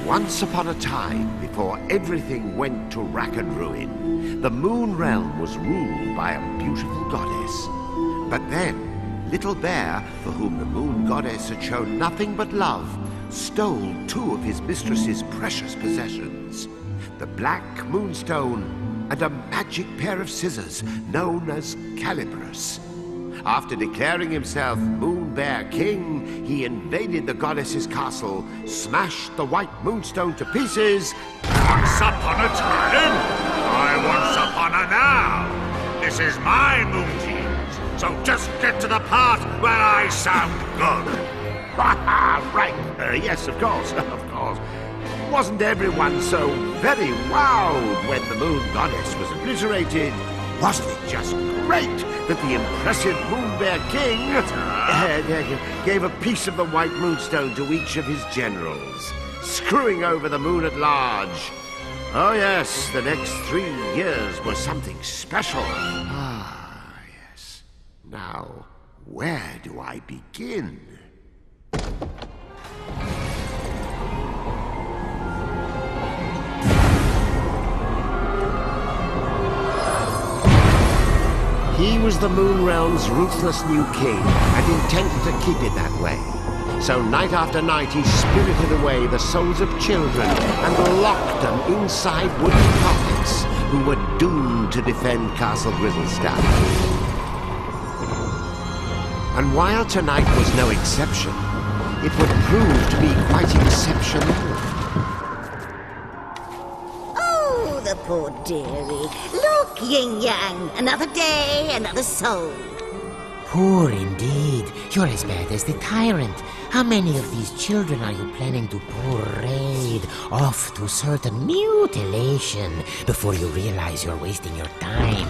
Once upon a time, before everything went to rack and ruin, the Moon Realm was ruled by a beautiful goddess. But then, Little Bear, for whom the Moon Goddess had shown nothing but love, stole two of his mistress's precious possessions, the Black Moonstone and a magic pair of scissors known as Calibris. After declaring himself Moon Bear King, he invaded the goddess's castle, smashed the White Moonstone to pieces. Once upon a time, I once upon a now. This is my Moon Teams, so just get to the part where I sound good. Right, yes, of course. Wasn't everyone so very wowed when the Moon Goddess was obliterated? Wasn't it just great that the impressive Moon Bear King gave a piece of the White Moonstone to each of his generals, screwing over the moon at large? Oh yes, the next 3 years was something special. Ah, yes. Now, where do I begin? He was the Moon Realm's ruthless new king, and intended to keep it that way. So night after night he spirited away the souls of children and locked them inside wooden coffins who were doomed to defend Castle Grizzlestone. And while tonight was no exception, it would prove to be quite exceptional. Oh, the poor dearie. Look, Yin-Yang, another day, another soul. Poor indeed. You're as bad as the tyrant. How many of these children are you planning to parade off to certain mutilation before you realize you're wasting your time?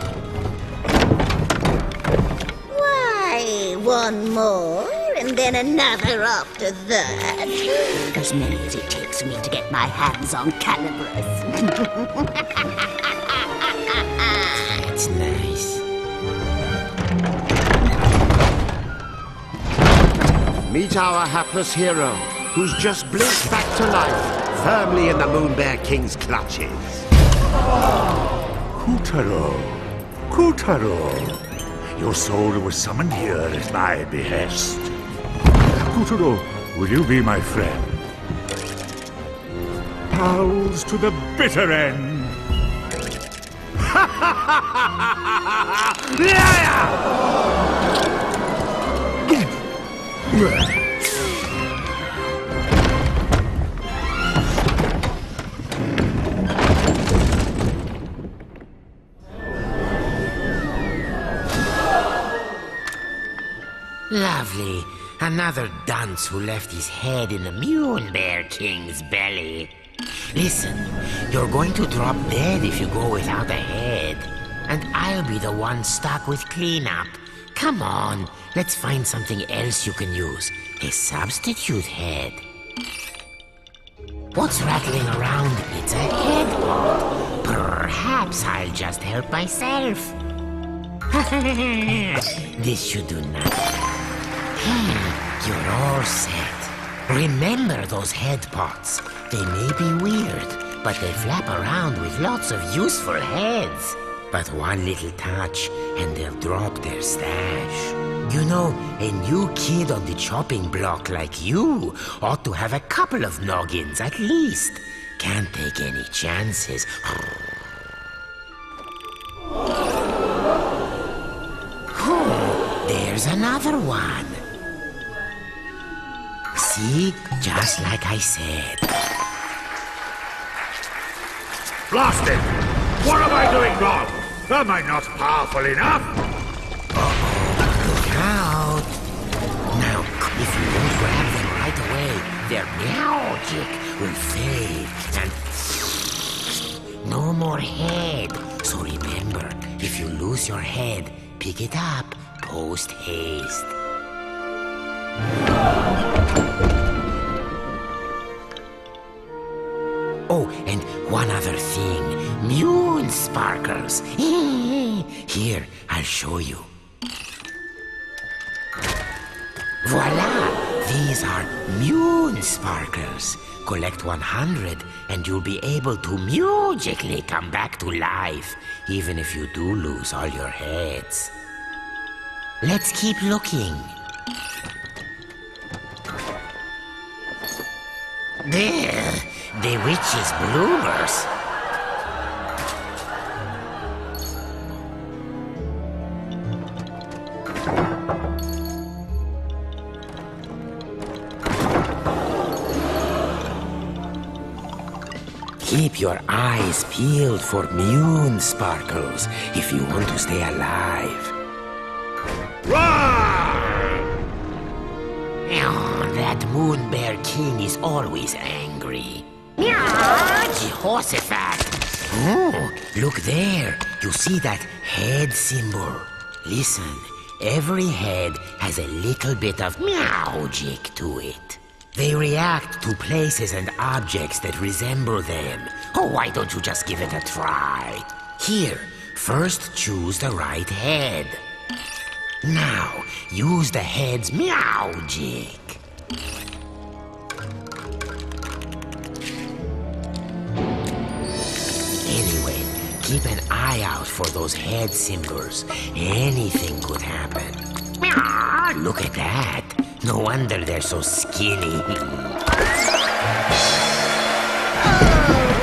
Why, one more, and then another after that. As many as it takes me to get my hands on Calibris. That's nice. Meet our hapless hero, who's just blinked back to life, firmly in the Moon Bear King's clutches. Kutaro, your soul was summoned here at my behest. Kutaro, will you be my friend? Pals to the bitter end. Lovely. Another dunce who left his head in the Moon Bear King's belly. Listen, you're going to drop dead if you go without a head. And I'll be the one stuck with cleanup. Come on, let's find something else you can use. A substitute head. What's rattling around? It's a head pot. Perhaps I'll just help myself. This should do nothing. You're all set. Remember those head pots. They may be weird, but they flap around with lots of useful heads. But one little touch, and they'll drop their stash. You know, a new kid on the chopping block like you ought to have a couple of noggins at least. Can't take any chances. There's another one. See? Just like I said. Blast it! What am I doing wrong? Am I not powerful enough? Look out! Now, if you don't grab them right away, their magic will fade and no more head. So remember, if you lose your head, pick it up post haste. Oh, and one other thing. Moon sparkles. Here, I'll show you. Voila! These are moon sparkles. Collect 100 and you'll be able to magically come back to life, even if you do lose all your heads. Let's keep looking. There, the witch's bloomers. Keep your eyes peeled for moon sparkles if you want to stay alive. Oh, that moon bear king is always angry. Jehoshaphat! Oh, look there. You see that head symbol? Listen, every head has a little bit of magic to it. They react to places and objects that resemble them. Oh, why don't you just give it a try? Here, first choose the right head. Now, use the head's magic. Anyway, keep an eye out for those head symbols. Anything could happen. Look at that. No wonder they're so skinny. Oh,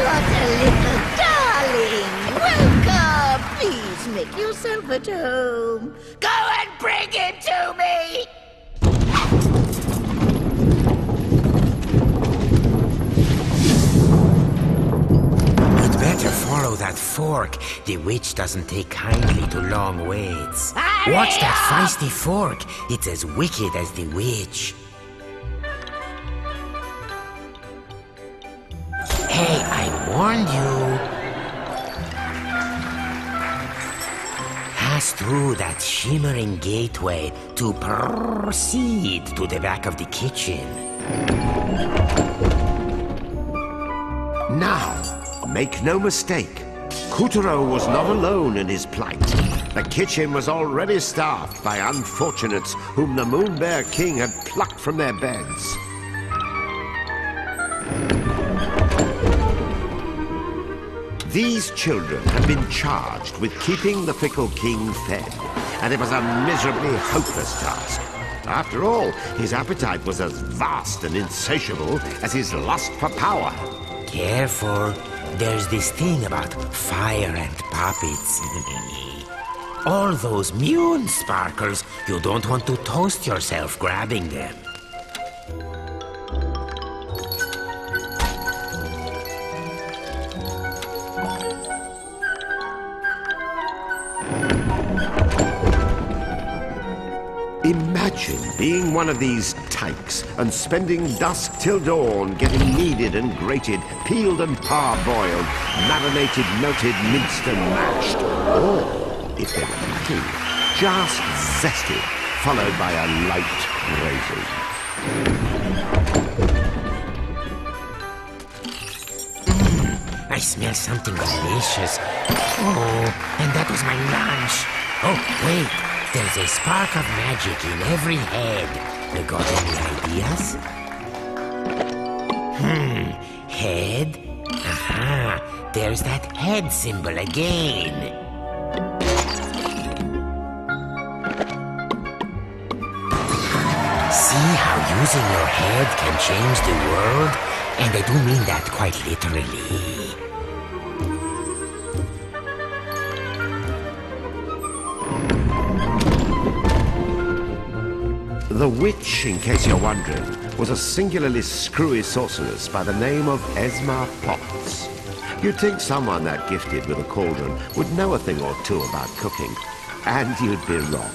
what a little darling! Welcome! Please make yourself at home. Go and bring it to me! You'd better follow that fork. The witch doesn't take kindly to long waits. Watch that feisty fork. It's as wicked as the witch. Hey, I warned you. Pass through that shimmering gateway to proceed to the back of the kitchen. Now, make no mistake, Kutaro was not alone in his plight. The kitchen was already staffed by unfortunates whom the Moon Bear King had plucked from their beds. These children had been charged with keeping the fickle king fed, and it was a miserably hopeless task. After all, his appetite was as vast and insatiable as his lust for power. Careful. There's this thing about fire and puppets. All those moon sparkles, you don't want to toast yourself grabbing them. Imagine being one of these tykes and spending dusk till dawn getting kneaded and grated, peeled and parboiled, marinated, melted, minced and mashed. Or, if they were lucky, just zested, followed by a light gravy. I smell something delicious. Oh, and that was my lunch. Oh, wait. There's a spark of magic in every head. You got any ideas? Head? Aha, there's that head symbol again. See how using your head can change the world? And I do mean that quite literally. The witch, in case you're wondering, was a singularly screwy sorceress by the name of Esma Potts. You'd think someone that gifted with a cauldron would know a thing or two about cooking, and you'd be wrong.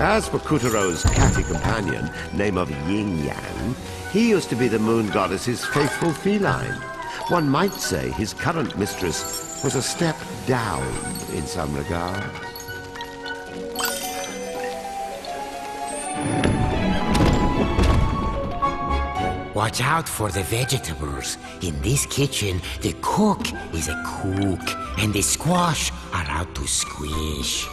As for Kutaro's catty companion, name of Yin Yang, he used to be the moon goddess's faithful feline. One might say his current mistress was a step down in some regard. Watch out for the vegetables. In this kitchen, the cook is a cook, and the squash are out to squish.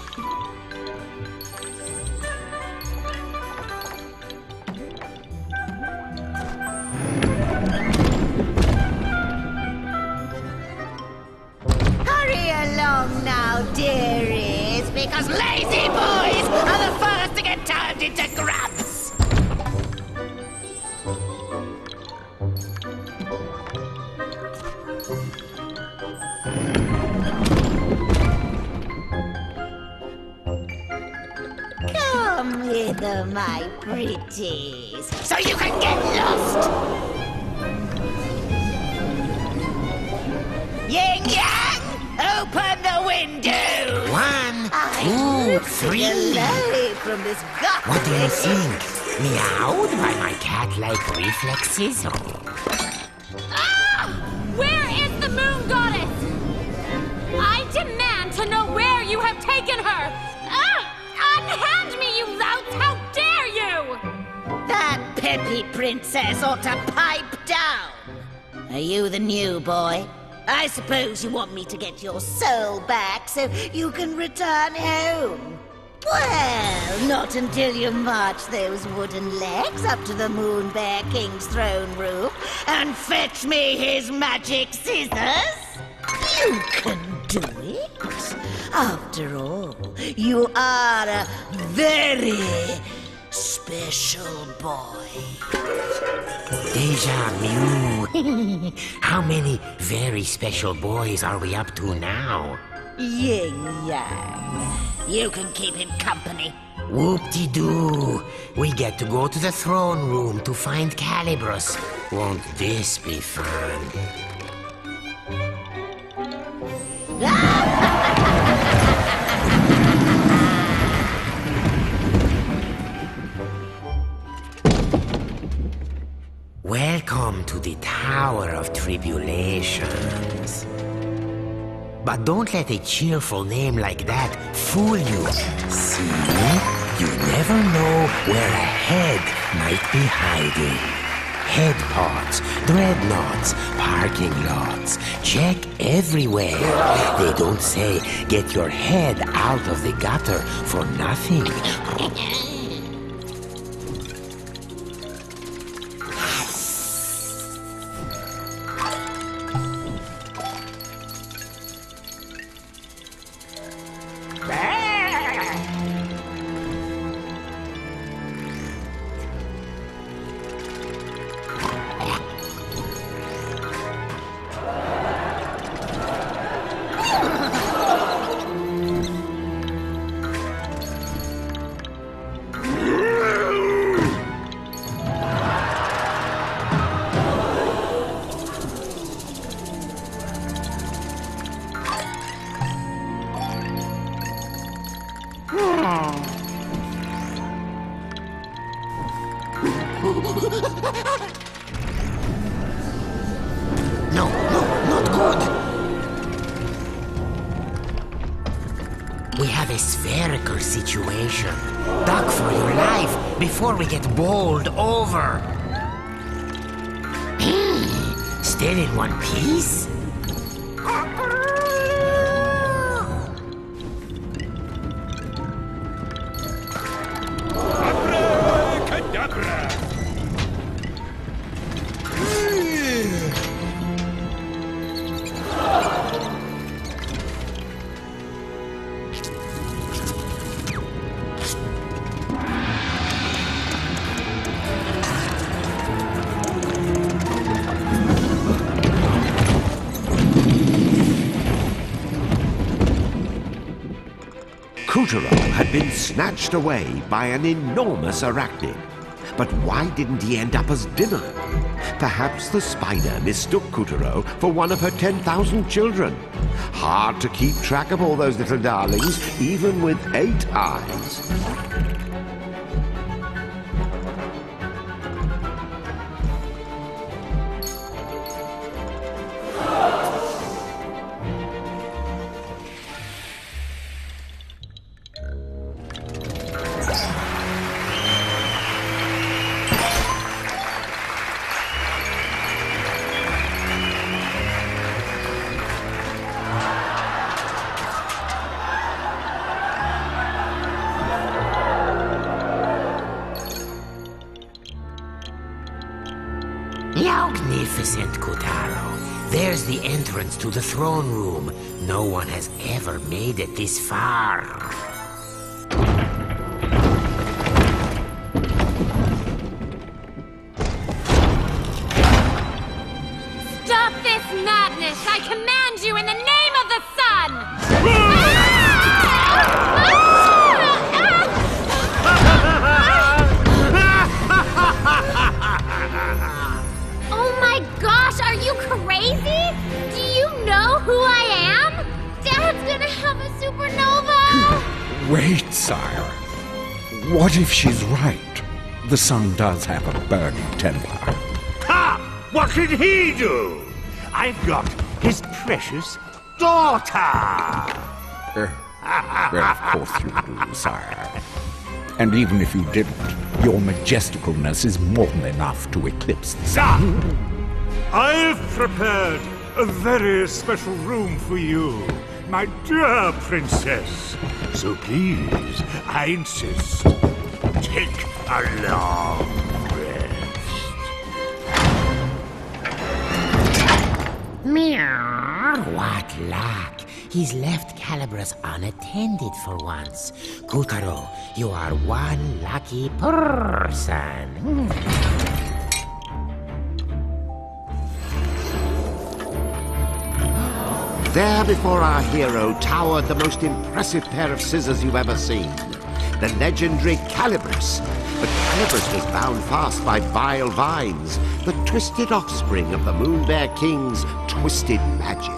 Come hither, my pretties, so you can get lost! Yin Yang, open the window! 1, I'm 2, 3. away from this gothic. What do you think? Meowed by my cat-like reflexes? Ah! Where is the moon goddess? I demand to know where you have taken her! Ah! Unhand me, you louts! How dare you! That peppy princess ought to pipe down. Are you the new boy? I suppose you want me to get your soul back so you can return home. Well, not until you march those wooden legs up to the Moon Bear King's throne room and fetch me his magic scissors. You can do it. After all, you are a very special boy. Deja vu. How many very special boys are we up to now? Yin Yang. You can keep him company. Whoop-de-doo. We get to go to the throne room to find Calibrus. Won't this be fun? Welcome to the Tower of Tribulations. But don't let a cheerful name like that fool you. See? You never know where a head might be hiding. Head pods, dreadnoughts, parking lots. Check everywhere. They don't say get your head out of the gutter for nothing. No, not good. We have a spherical situation. Duck for your life before we get bowled over. Still in one piece? Kutaro had been snatched away by an enormous arachnid. But why didn't he end up as dinner? Perhaps the spider mistook Kutaro for one of her 10,000 children. Hard to keep track of all those little darlings, even with 8 eyes. Magnificent, Kutaro. There's the entrance to the throne room. No one has ever made it this far. Stop this madness! I command you in the name of the sun! What if she's right? The sun does have a burning temper. Ha! What can he do? I've got his precious daughter! Well, of course you do, sire. And even if you didn't, your majesticalness is more than enough to eclipse the sun. I've prepared a very special room for you, my dear princess. So please, I insist, take a long rest. Meow. What luck! He's left Calibras unattended for once. Kutaro, you are one lucky person. There before our hero towered the most impressive pair of scissors you've ever seen. The legendary Calibras. But Calibras was bound fast by vile vines, the twisted offspring of the Moon Bear King's twisted magic.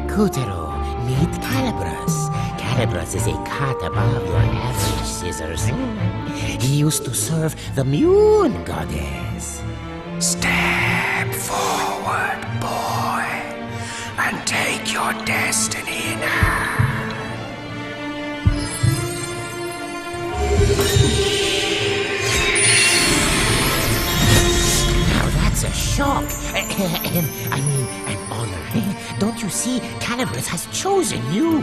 Kutaro, meet Calibras. Calibras is a cut above your average scissors. He used to serve the Moon Goddess. Step forward, boy, and take your destiny in hand. Now that's a shock. I mean, an honor. Don't you see? Calibras has chosen you.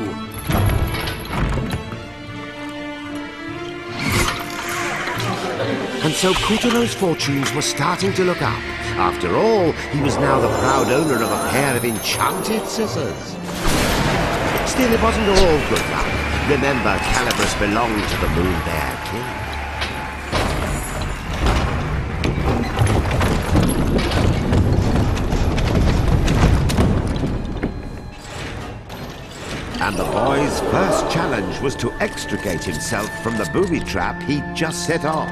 And so Kutaro's fortunes were starting to look up. After all, he was now the proud owner of a pair of enchanted scissors. Still, it wasn't all good luck. Remember, Calibras belonged to the Moon Bear King. And the boy's first challenge was to extricate himself from the booby trap he'd just set off.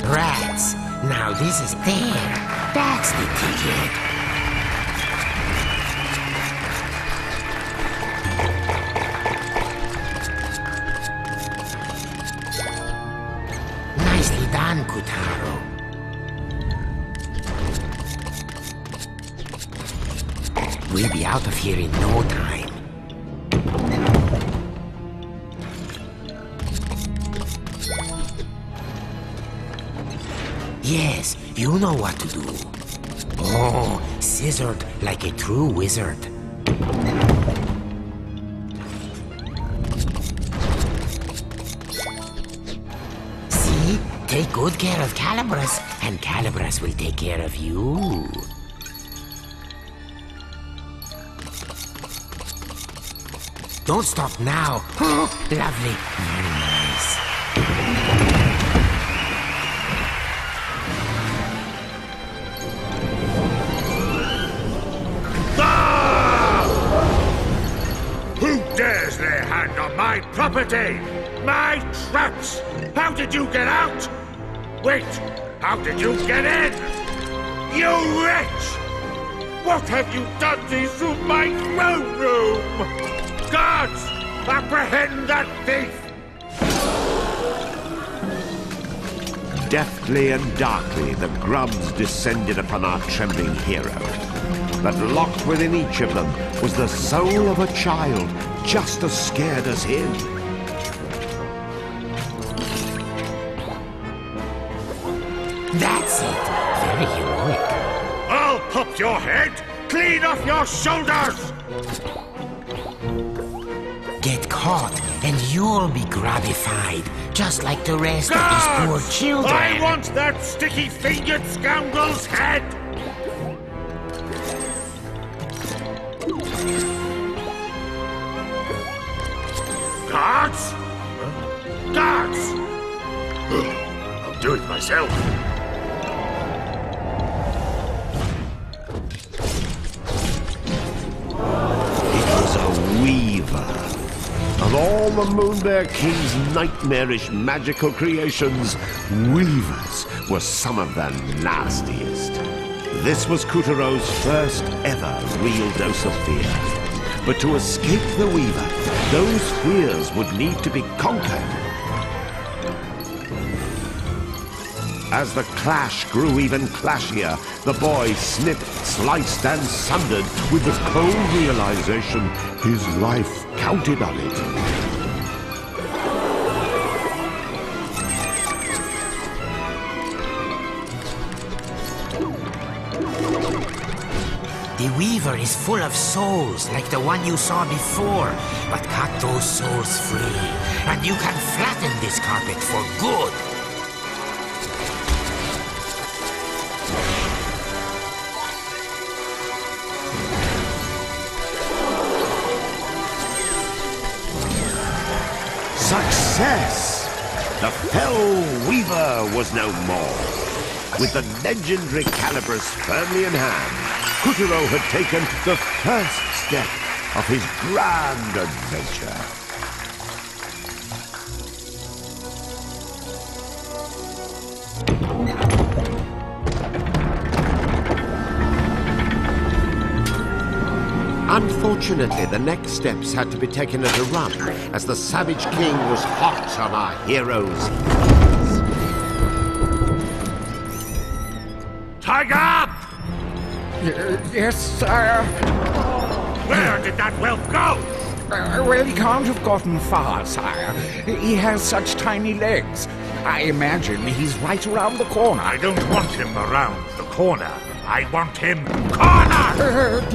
Rats. Now this is there. That's the ticket. Nicely done, Kutaro. We'll be out of here in no time. Yes, you know what to do. Oh, scissored like a true wizard. See? Take good care of Calibras, and Calibras will take care of you. Don't stop now. Oh, lovely. Very nice. Who dares lay a hand on my property? My traps! How did you get out? Wait, how did you get in? You wretch! What have you done to my throne room? Guards! Apprehend that thief! Deftly and darkly, the grubs descended upon our trembling hero. But locked within each of them was the soul of a child, just as scared as him. That's it. Very heroic. I'll pop your head clean off your shoulders! Get caught, and you'll be grabbified, just like the rest Guards! of these poor children. I want that sticky-fingered scoundrel's head! Guards? Guards! I'll do it myself. It was a weaver. Of all the Moon Bear King's nightmarish magical creations, weavers were some of the nastiest. This was Kutaro's first ever real dose of fear. But to escape the weaver, those fears would need to be conquered As the clash grew even clashier, the boy snipped, sliced, and sundered with the cold realization his life counted on it. The Weaver is full of souls, like the one you saw before. But cut those souls free, and you can flatten this carpet for good. Success! The Fell Weaver was no more. With the legendary calibers firmly in hand, Kutaro had taken the first step of his grand adventure. Unfortunately, the next steps had to be taken at a run, as the Savage King was hot on our heroes. Tiger up! Yes, sire. Where did that whelp go? Well, he can't have gotten far, sire. He has such tiny legs. I imagine he's right around the corner. I don't want him around the corner. I want him cornered!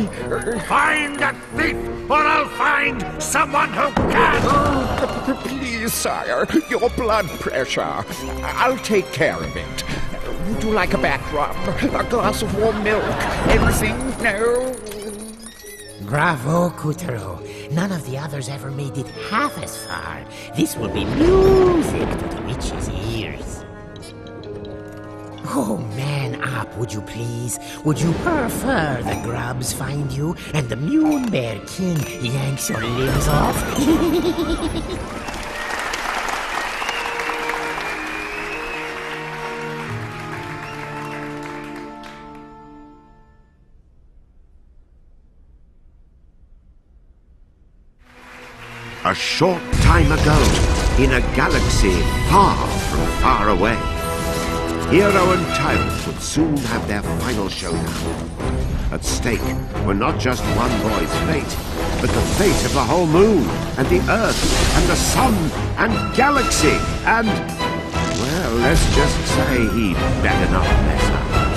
Find that thief, or I'll find someone who can! Please, sire, your blood pressure. I'll take care of it. Would you like a back rub? A glass of warm milk? Anything? No? Bravo, Kutaro. None of the others ever made it half as far. This will be music to the witch's ears. Oh, man up, would you please? Would you prefer the grubs find you and the Moon Bear King yanks your limbs off? A short time ago, in a galaxy far from far away, Hero and Tyrant would soon have their final showdown. At stake were not just one boy's fate, but the fate of the whole moon, and the Earth, and the sun, and galaxy, and... well, let's just say he'd better not mess up.